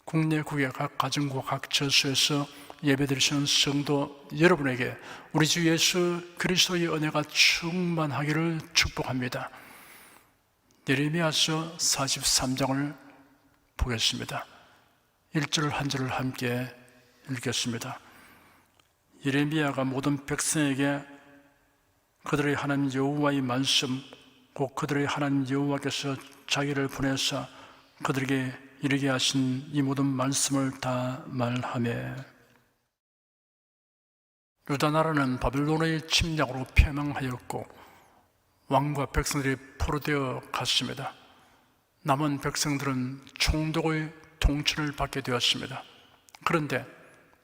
국내 국외 각 가정과 각 처소에서 예배드리시는 성도 여러분에게 우리 주 예수 그리스도의 은혜가 충만하기를 축복합니다. 예레미야서 43장을 보겠습니다. 1절 한 절을 함께 읽겠습니다. 예레미야가 모든 백성에게 그들의 하나님 여호와의 말씀, 곧 그들의 하나님 여호와께서 자기를 보내사 그들에게 이르게 하신 이 모든 말씀을 다 말하매, 유다 나라는 바벨론의 침략으로 패망하였고 왕과 백성들이 포로되어 갔습니다. 남은 백성들은 총독의 통치를 받게 되었습니다. 그런데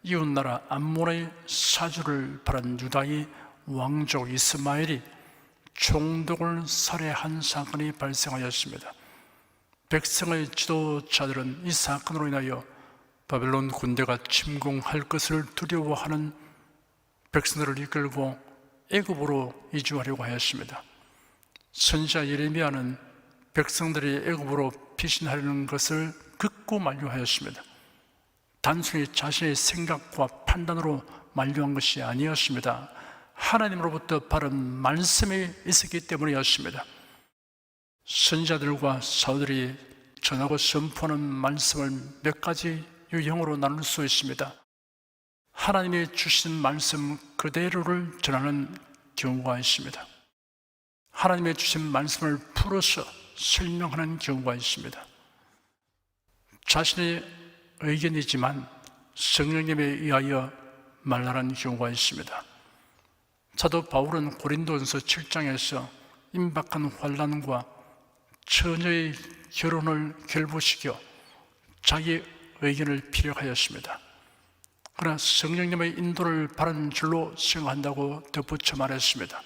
이웃나라 암몬의 사주를 받은 유다의 왕족 이스마엘이 총독을 살해한 사건이 발생하였습니다. 백성의 지도자들은 이 사건으로 인하여 바벨론 군대가 침공할 것을 두려워하는 백성들을 이끌고 애굽으로 이주하려고 하였습니다. 선지자 예레미야는 백성들이 애굽으로 피신하려는 것을 극구 만류하였습니다. 단순히 자신의 생각과 판단으로 만류한 것이 아니었습니다. 하나님으로부터 받은 말씀이 있었기 때문이었습니다. 선지자들과 사도들이 전하고 선포하는 말씀을 몇 가지 유형으로 나눌 수 있습니다. 하나님이 주신 말씀 그대로를 전하는 경우가 있습니다. 하나님의 주신 말씀을 풀어서 설명하는 경우가 있습니다. 자신의 의견이지만 성령님에 의하여 말하는 경우가 있습니다. 사도 바울은 고린도전서 7장에서 임박한 환난과 처녀의 결혼을 결부시켜 자기 의견을 피력하였습니다. 그러나 성령님의 인도를 바른 줄로 생각한다고 덧붙여 말했습니다.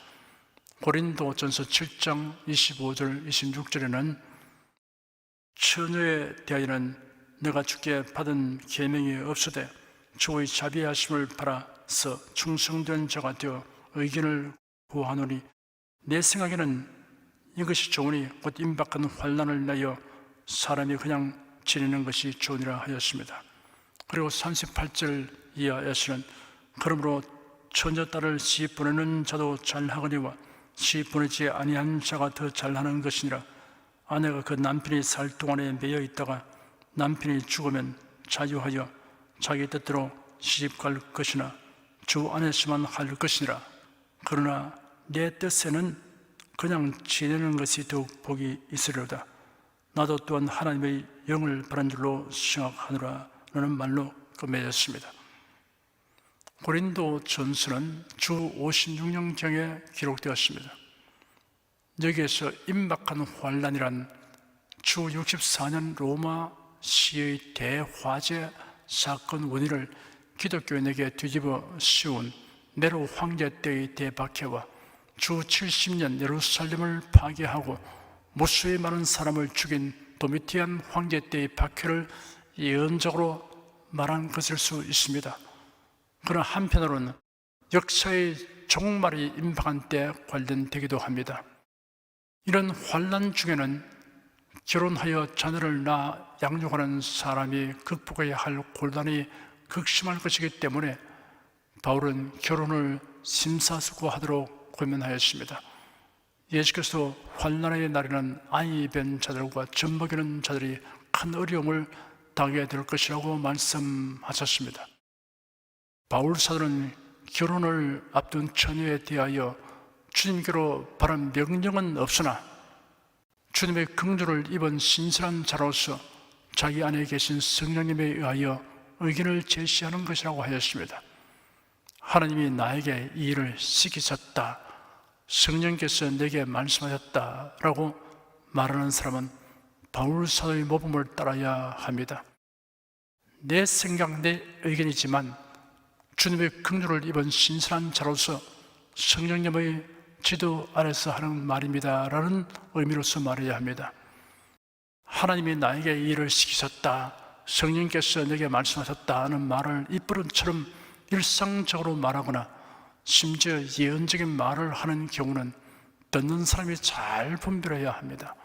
고린도전서 7장 25절 26절에는 처녀에 대하여는 내가 주께 받은 계명이 없으되 주의 자비하심을 받아서 충성된 자가 되어 의견을 구하노니 내 생각에는 이것이 좋으니 곧 임박한 환난을 내어 사람이 그냥 지내는 것이 좋으니라 하였습니다. 그리고 38절 이하에서는 그러므로 처녀딸을 시집 보내는 자도 잘하거니와 시집 보내지 아니한 자가 더 잘하는 것이니라. 아내가 그 남편이 살 동안에 매여 있다가 남편이 죽으면 자유하여 자기 뜻대로 시집 갈 것이나 주 안에서만 할 것이니라. 그러나 내 뜻에는 그냥 지내는 것이 더욱 복이 있으리로다. 나도 또한 하나님의 영을 바른 줄로 생각하노라 라는 말로 끝맺었습니다. 고린도 전서는 주 56년경에 기록되었습니다. 여기에서 임박한 환난이란 주 64년 로마 시의 대화재 사건 원인을 기독교인에게 뒤집어 씌운 네로 황제 때의 대박해와 주 70년 예루살렘을 파괴하고 무수히 많은 사람을 죽인 도미티안 황제 때의 박해를 예언적으로 말한 것일 수 있습니다. 그러나 한편으로는 역사의 종말이 임박한 때에 관련되기도 합니다. 이런 환난 중에는 결혼하여 자녀를 낳아 양육하는 사람이 극복해야 할 곤란이 극심할 것이기 때문에 바울은 결혼을 심사숙고하도록 권면하였습니다. 예수께서 환난의 날에는 아이 뵌 자들과 젖먹이는 자들이 큰 어려움을 당하게 될 것이라고 말씀하셨습니다. 바울 사도는 결혼을 앞둔 처녀에 대하여 주님께로 바른 명령은 없으나 주님의 긍휼을 입은 신실한 자로서 자기 안에 계신 성령님에 의하여 의견을 제시하는 것이라고 하였습니다. 하나님이 나에게 이 일을 시키셨다, 성령께서 내게 말씀하셨다라고 말하는 사람은 바울 사도의 모범을 따라야 합니다. 내 생각, 내 의견이지만 주님의 긍휼을 입은 신실한 자로서 성령님의 지도 아래서 하는 말입니다 라는 의미로서 말해야 합니다. 하나님이 나에게 이 일을 시키셨다, 성령께서 내게 말씀하셨다는 말을 입버릇처럼 일상적으로 말하거나 심지어 예언적인 말을 하는 경우는 듣는 사람이 잘 분별해야 합니다.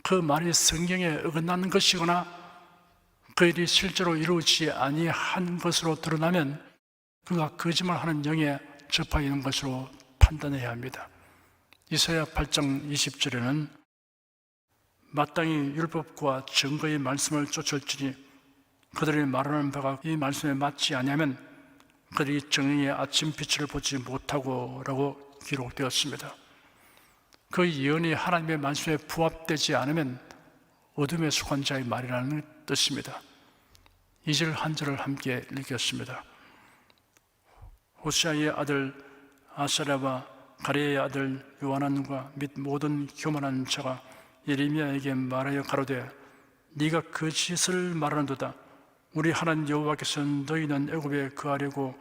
그 말이 성경에 어긋나는 것이거나 그 일이 실제로 이루어지지 아니한 것으로 드러나면 그가 거짓말하는 영에 접하 있는 것으로 판단해야 합니다. 이사야 8장 20절에는 마땅히 율법과 증거의 말씀을 쫓을지니 그들이 말하는 바가 이 말씀에 맞지 아니하면 그들이 정의의 아침빛을 보지 못하고 라고 기록되었습니다. 그 예언이 하나님의 말씀에 부합되지 않으면 어둠에 속한 자의 말이라는 뜻입니다. 2절 한 절을 함께 읽겠습니다. 호시아의 아들 아사랴와 가레의 아들 요하난과 및 모든 교만한 자가 예레미야에게 말하여 가로되 네가 그 짓을 말하는도다. 우리 하나님 여호와께서 너희는 애굽에 거하려고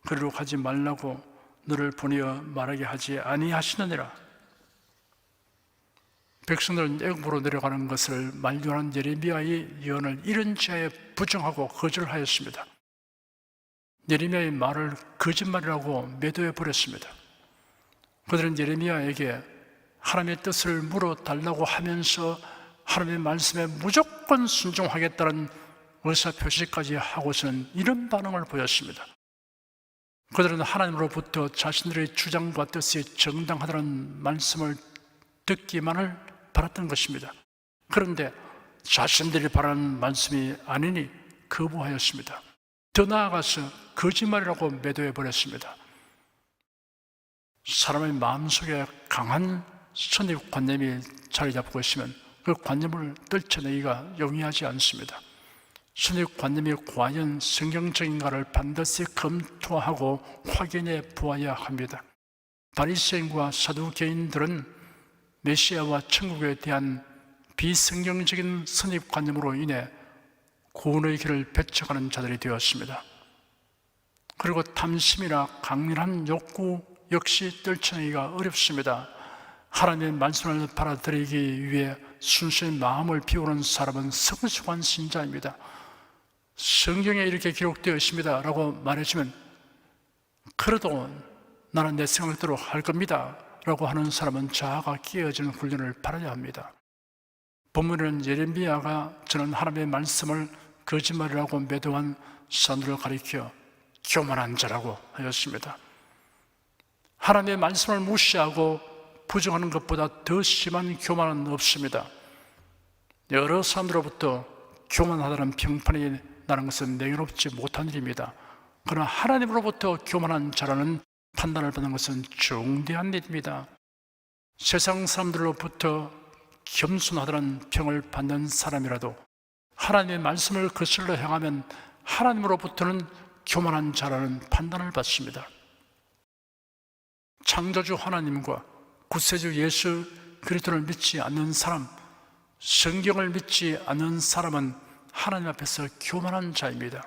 그리로 가지 말라고 너를 보내어 말하게 하지 아니하시느니라. 백성들은 애굽으로 내려가는 것을 만류하는 예레미야의 예언을 이런 지하에 부정하고 거절하였습니다. 예레미야의 말을 거짓말이라고 매도해 버렸습니다. 그들은 예레미야에게 하나님의 뜻을 물어달라고 하면서 하나님의 말씀에 무조건 순종하겠다는 의사표시까지 하고서는 이런 반응을 보였습니다. 그들은 하나님으로부터 자신들의 주장과 뜻이 정당하다는 말씀을 듣기만을 바랐던 것입니다. 그런데 자신들이 바라는 말씀이 아니니 거부하였습니다. 더 나아가서 거짓말이라고 매도해버렸습니다. 사람의 마음속에 강한 선입관념이 자리 잡고 있으면 그 관념을 떨쳐내기가 용이하지 않습니다. 선입관념이 과연 성경적인가를 반드시 검토하고 확인해 보아야 합니다. 바리새인과 사두개인들은 메시아와 천국에 대한 비성경적인 선입관념으로 인해 구원의 길을 배척하는 자들이 되었습니다. 그리고 탐심이나 강렬한 욕구 역시 떨쳐내기가 어렵습니다. 하나님의 말씀을 받아들이기 위해 순수히 마음을 비우는 사람은 성숙한 신자입니다. 성경에 이렇게 기록되어 있습니다 라고 말해주면 그래도 나는 내 생각대로 할 겁니다 라고 하는 사람은 자아가 깨어지는 훈련을 받아야 합니다. 본문에는 예레미야가 저는 하나님의 말씀을 거짓말이라고 매도한 사람들을 가리켜 교만한 자라고 하였습니다. 하나님의 말씀을 무시하고 부정하는 것보다 더 심한 교만은 없습니다. 여러 사람들로부터 교만하다는 평판이 나는 것은 냉유롭지 못한 일입니다. 그러나 하나님으로부터 교만한 자라는 판단을 받는 것은 중대한 일입니다. 세상 사람들로부터 겸손하다는 평을 받는 사람이라도 하나님의 말씀을 거슬러 행하면 하나님으로부터는 교만한 자라는 판단을 받습니다. 창조주 하나님과 구세주 예수 그리스도를 믿지 않는 사람, 성경을 믿지 않는 사람은 하나님 앞에서 교만한 자입니다.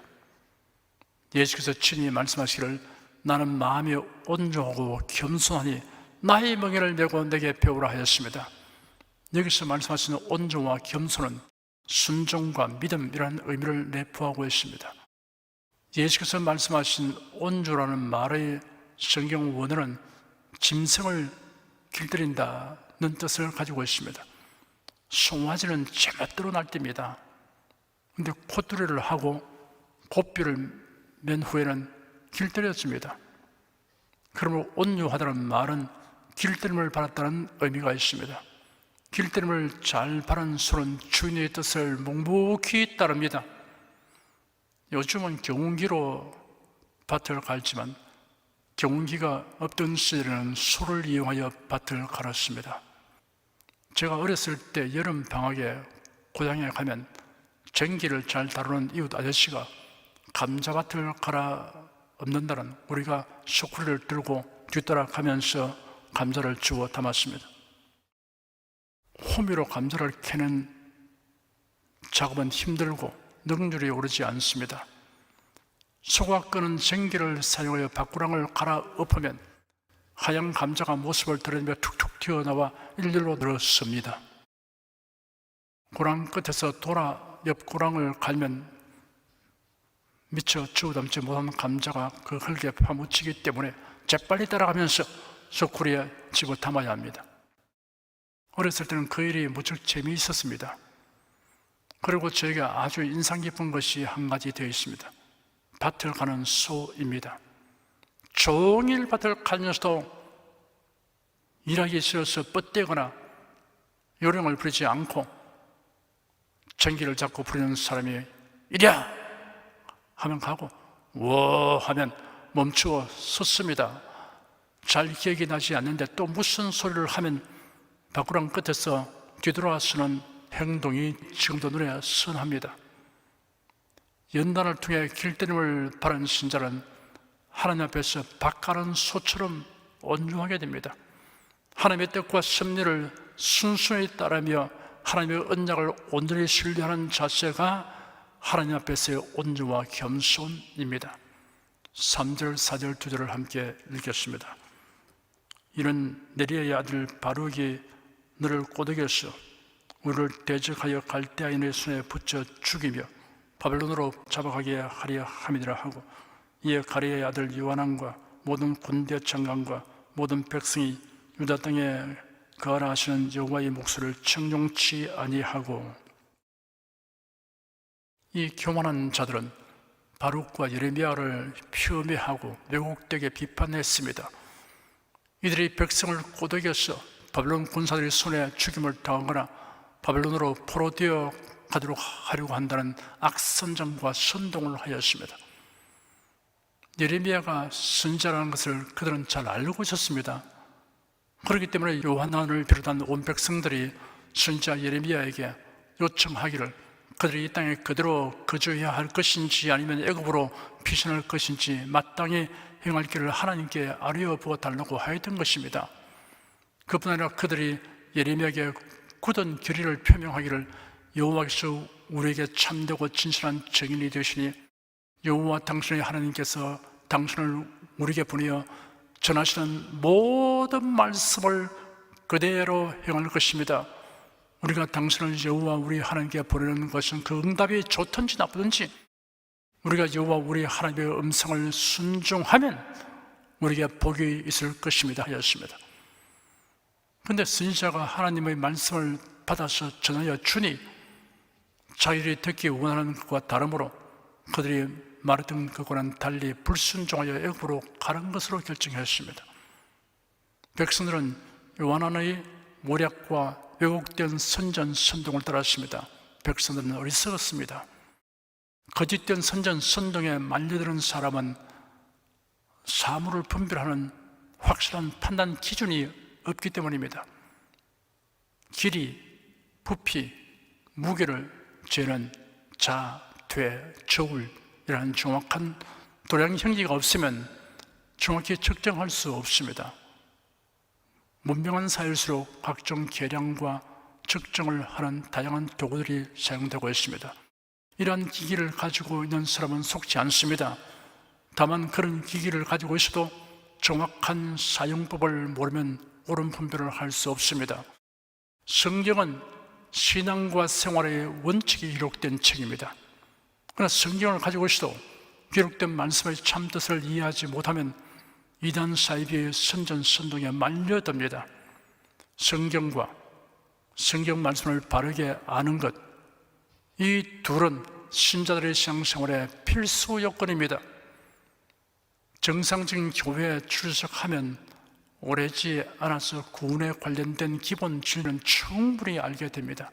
예수께서 친히 말씀하시기를 나는 마음이 온유하고 겸손하니 나의 멍에를 메고 내게 배우라 하였습니다. 여기서 말씀하시는 온유와 겸손은 순종과 믿음이라는 의미를 내포하고 있습니다. 예수께서 말씀하신 온유라는 말의 성경 원어는 짐승을 길들인다는 뜻을 가지고 있습니다. 송아지는 제멋대로 날뛰니다. 그런데 콧뚜레를 하고 고삐를 맨 후에는 길들여집니다. 그러므로 온유하다는 말은 길들임을 받았다는 의미가 있습니다. 길들임을 잘 바른 소는 주인의 뜻을 묵묵히 따릅니다. 요즘은 경운기로 밭을 갈지만 경운기가 없던 시절에는 소를 이용하여 밭을 갈았습니다. 제가 어렸을 때 여름 방학에 고향에 가면 쟁기를 잘 다루는 이웃 아저씨가 감자밭을 갈아 엎는다는 우리가 소쿠리를 들고 뒤따라가면서 감자를 주워 담았습니다. 호미로 감자를 캐는 작업은 힘들고 능률이 오르지 않습니다. 소가 끄는 쟁기를 사용하여 밭구랑을 갈아 엎으면 하얀 감자가 모습을 드러내며 툭툭 튀어나와 일렬로 늘어섭니다. 고랑 끝에서 돌아 옆 고랑을 갈면 미처 주워 담지 못한 감자가 그 흙에 파묻히기 때문에 재빨리 따라가면서 소쿠리에 집어 담아야 합니다. 어렸을 때는 그 일이 무척 재미있었습니다. 그리고 저에게 아주 인상 깊은 것이 한 가지 되어 있습니다. 밭을 가는 소입니다. 종일 밭을 가면서도 일하기 싫어서 뻗대거나 요령을 부리지 않고 전기를 잡고 부리는 사람이 이랴 하면 가고 워 하면 멈추어 섰습니다. 잘 기억이 나지 않는데 또 무슨 소리를 하면 바구랑 끝에서 뒤돌아서는 행동이 지금도 눈에 선합니다. 연단을 통해 길들임을 바른 신자는 하나님 앞에서 밭 가는 소처럼 온유하게 됩니다. 하나님의 뜻과 섭리를 순순히 따르며 하나님의 언약을 온전히 신뢰하는 자세가 하나님 앞에서의 온유와 겸손입니다. 3절, 4절, 2절을 함께 읽겠습니다. 이는 네리아의 아들 바룩이 너를 꼬드겨서 우리를 대적하여 갈대아인의 손에 붙여 죽이며 바벨론으로 잡아가게 하려 함이니라 하고, 이에 가레의 아들 요하난과 모든 군대 장관과 모든 백성이 유다 땅에 거하라 하시는 여호와의 목소리를 청종치 아니하고, 이 교만한 자들은 바룩과 예레미야를 폄훼하고 왜곡되게 비판했습니다. 이들이 백성을 꼬드겨서 바벨론 군사들의 손에 죽임을 당하거나 바벨론으로 포로되어 가도록 하려고 한다는 악선전과 선동을 하였습니다. 예레미야가 선지자라는 것을 그들은 잘 알고 있었습니다. 그렇기 때문에 요한난을 비롯한 온 백성들이 선지자 예레미야에게 요청하기를 그들이 이 땅에 그대로 거주해야 할 것인지 아니면 애굽으로 피신할 것인지 마땅히 행할 길을 하나님께 아뢰어 부어 달라고 하였던 것입니다. 그뿐 아니라 그들이 예레미야에게 굳은 결의를 표명하기를 여호와께서 우리에게 참되고 진실한 증인이 되시니 여호와 당신의 하나님께서 당신을 우리에게 보내어 전하시는 모든 말씀을 그대로 행할 것입니다. 우리가 당신을 여호와 우리 하나님께 보내는 것은 그 응답이 좋든지 나쁘든지 우리가 여호와 우리 하나님의 음성을 순종하면 우리에게 복이 있을 것입니다 하였습니다. 그런데 선지자가 하나님의 말씀을 받아서 전하여 주니 자기들이 듣기 원하는 것과 다르므로 그들이 말했던 것과는 달리 불순종하여 애굽으로 가는 것으로 결정했습니다. 백성들은 요한난의 모략과 왜곡된 선전 선동을 따랐습니다. 백성들은 어리석었습니다. 거짓된 선전 선동에 말려드는 사람은 사물을 분별하는 확실한 판단 기준이 없기 때문입니다. 길이, 부피, 무게를 재는 자, 되, 저울이라는 정확한 도량 형기가 없으면 정확히 측정할 수 없습니다. 문명한 사회일수록 각종 계량과 측정을 하는 다양한 도구들이 사용되고 있습니다. 이러한 기기를 가지고 있는 사람은 속지 않습니다. 다만 그런 기기를 가지고 있어도 정확한 사용법을 모르면 옳은 분별을 할 수 없습니다. 성경은 신앙과 생활의 원칙이 기록된 책입니다. 그러나 성경을 가지고 있어도 기록된 말씀의 참뜻을 이해하지 못하면 이단 사이비의 선전선동에 말려듭니다. 성경과 성경 말씀을 바르게 아는 것, 이 둘은 신자들의 신앙생활의 필수 요건입니다. 정상적인 교회에 출석하면 오래지 않아서 구원에 관련된 기본 진리는 충분히 알게 됩니다.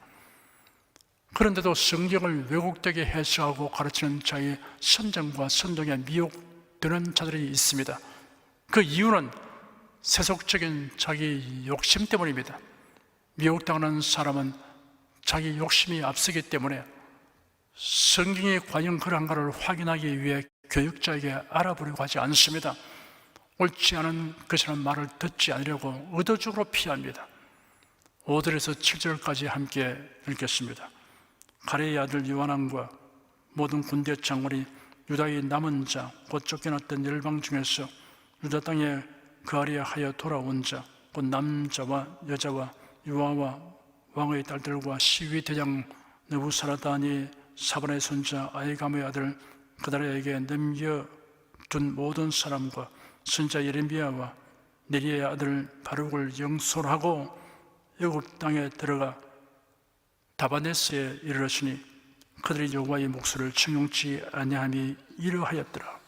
그런데도 성경을 왜곡되게 해석하고 가르치는 자의 선전과 선동에 미혹되는 자들이 있습니다. 그 이유는 세속적인 자기 욕심 때문입니다. 미혹당하는 사람은 자기 욕심이 앞서기 때문에 성경이 과연 그런가를 확인하기 위해 교육자에게 알아보려고 하지 않습니다. 옳지 않은 것이라는 말을 듣지 않으려고 의도적으로 피합니다. 5절에서 7절까지 함께 읽겠습니다. 가레의 아들 요한난과 모든 군대 장관이 유다의 남은 자, 곧 쫓겨났던 열방 중에서 유다 땅에 거하려 하여 돌아온 자, 곧 남자와 여자와 유아와 왕의 딸들과 시위 대장 느부사라단이 사반의 손자 아히감의 아들 그다랴에게 넘겨둔 모든 사람과 선지자 예레미야와 네리야의 아들 바룩을 영솔하고 애굽 땅에 들어가 다바네스에 이르렀으니 그들이 여호와의 목소리를 청용치 아니함이 이러하였더라.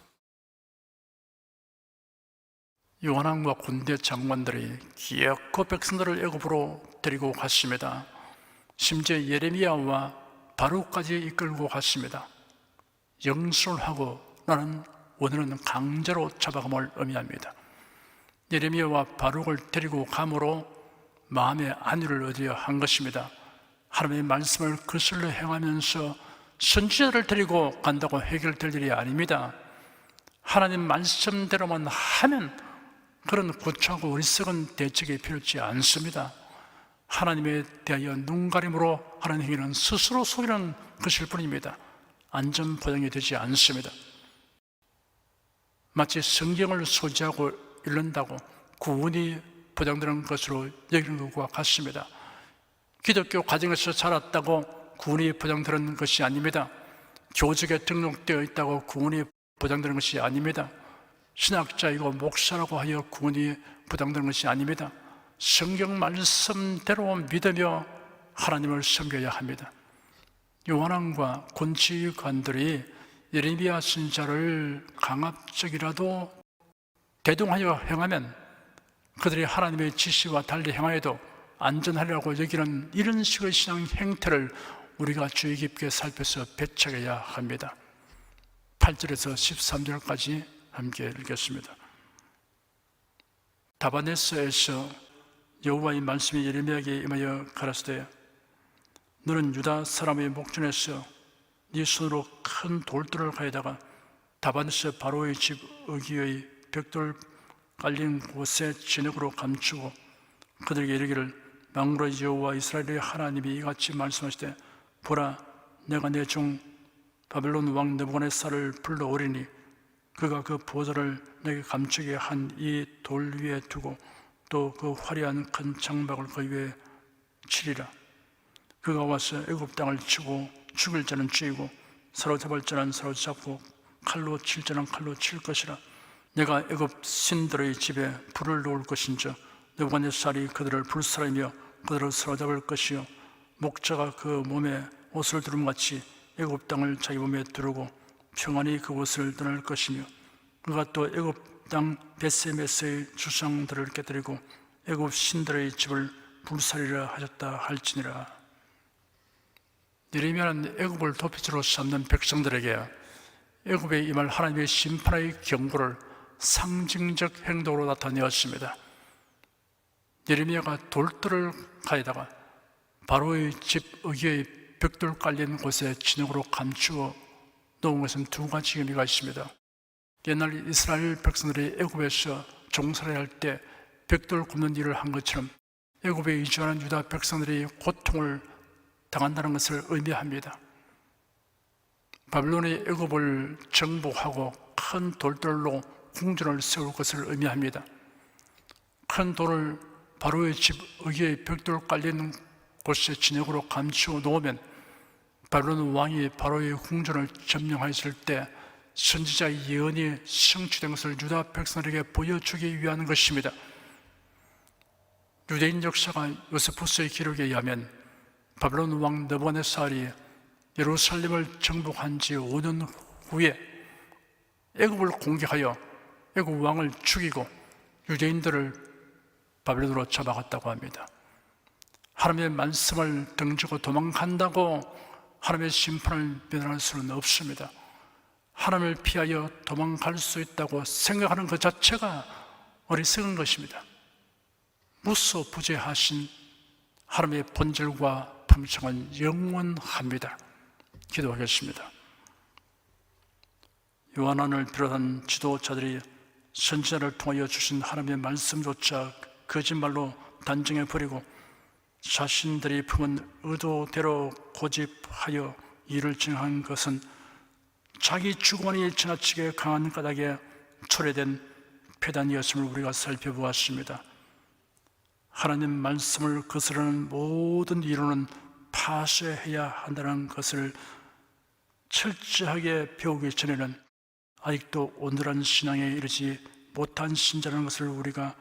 요한왕과 군대 장관들이 기어코 백성들을 애굽으로 데리고 갔습니다. 심지어 예레미야와 바룩까지 이끌고 갔습니다. 영술하고 나는 오늘은 강제로 잡아감을 의미합니다. 예레미야와 바룩을 데리고 감으로 마음의 안위를 얻어야 한 것입니다. 하나님의 말씀을 거슬러 행하면서 선지자를 데리고 간다고 해결될 일이 아닙니다. 하나님 말씀대로만 하면 그런 구차하고 어리석은 대책이 필요치 않습니다. 하나님에 대하여 눈가림으로 하는 행위는 스스로 속이는 것일 뿐입니다. 안전 보장이 되지 않습니다. 마치 성경을 소지하고 읽는다고 구원이 보장되는 것으로 여기는 것과 같습니다. 기독교 가정에서 자랐다고 구원이 보장되는 것이 아닙니다. 교직에 등록되어 있다고 구원이 보장되는 것이 아닙니다. 신학자이고 목사라고 하여 구원이 보장되는 것이 아닙니다. 성경 말씀대로 믿으며 하나님을 섬겨야 합니다. 요한왕과 군치관들이 예레미야 선지자를 강압적이라도 대동하여 행하면 그들이 하나님의 지시와 달리 행하여도 안전하리라고 여기는 이런 식의 신앙 행태를 우리가 주의 깊게 살펴서 배척해야 합니다. 8절에서 13절까지 함께 읽겠습니다. 다바네스에서 여호와의 말씀이 예레미야에게 임하여 가라사대 너는 유다 사람의 목전에서 네 손으로 큰 돌들을 가져다가 다바네스 바로의 집 어귀의 벽돌 깔린 곳에 진흙으로 감추고 그들에게 이르기를 망군의 여호와 이스라엘의 하나님이 이같이 말씀하시되 보라 내가 내 종 바벨론 왕 느부갓네살을 불러오리니 그가 그 보좌를 내게 감추게 한 이 돌 위에 두고 또 그 화려한 큰 장막을 그 위에 치리라. 그가 와서 애굽 땅을 치고 죽일 자는 죽이고 사로잡을 자는 사로잡고 칼로 칠 자는 칼로 칠 것이라. 내가 애굽 신들의 집에 불을 놓을 것인즉 느부갓네살이 그들을 불살이며 그들을 사로잡을 것이요 목자가 그 몸에 옷을 두름같이 애굽 땅을 자기 몸에 두르고 평안히 그곳을 떠날 것이며 그가 또 애굽 땅 베세메스의 주상들을 깨뜨리고 애굽 신들의 집을 불살이라 하셨다 할지니라. 예레미야는 애굽을 도피지로 삼는 백성들에게 애굽에 임할 하나님의 심판의 경고를 상징적 행동으로 나타내었습니다. 예레미야가 돌들을 가져다가 바로의 집 어귀의 벽돌 깔린 곳에 진흙으로 감추어 놓은 것은 두 가지 의미가 있습니다. 옛날 이스라엘 백성들이 애굽에서 종살이 할 때 벽돌 굽는 일을 한 것처럼 애굽에 이주하는 유다 백성들이 고통을 당한다는 것을 의미합니다. 바벨론이 애굽을 정복하고 큰 돌들로 궁전을 세울 것을 의미합니다. 큰 돌을 바로의 집 어귀의 벽돌 깔린 곳에 진흙으로 감추어 놓으면 바벨론 왕이 바로의 궁전을 점령하였을 때 선지자의 예언이 성취된 것을 유다 백성들에게 보여주기 위한 것입니다. 유대인 역사가 요세푸스의 기록에 의하면 바벨론 왕 느부갓네살이 예루살렘을 정복한 지 5년 후에 애굽을 공격하여 애굽 왕을 죽이고 유대인들을 바벨론으로 잡아갔다고 합니다. 하나님의 말씀을 등지고 도망간다고 하나님의 심판을 면할 수는 없습니다. 하나님을 피하여 도망갈 수 있다고 생각하는 것 자체가 어리석은 것입니다. 무소부재하신 하나님의 본질과 품성은 영원합니다. 기도하겠습니다. 요한을 비롯한 지도자들이 선지자를 통하여 주신 하나님의 말씀조차 거짓말로 단정해버리고 자신들이 품은 의도대로 고집하여 일을 진행한 것은 자기 주관이 지나치게 강한 까닭에 초래된 폐단이었음을 우리가 살펴보았습니다. 하나님 말씀을 거스르는 모든 이론은 파쇄해야 한다는 것을 철저하게 배우기 전에는 아직도 온전한 신앙에 이르지 못한 신자라는 것을 우리가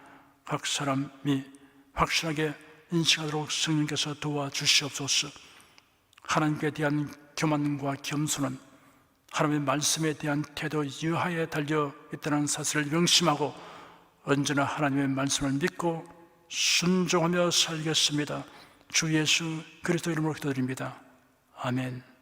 각 사람이 확실하게 인식하도록 성령께서 도와주시옵소서. 하나님께 대한 교만과 겸손은 하나님의 말씀에 대한 태도 여하에 달려 있다는 사실을 명심하고 언제나 하나님의 말씀을 믿고 순종하며 살겠습니다. 주 예수 그리스도 이름으로 기도드립니다. 아멘.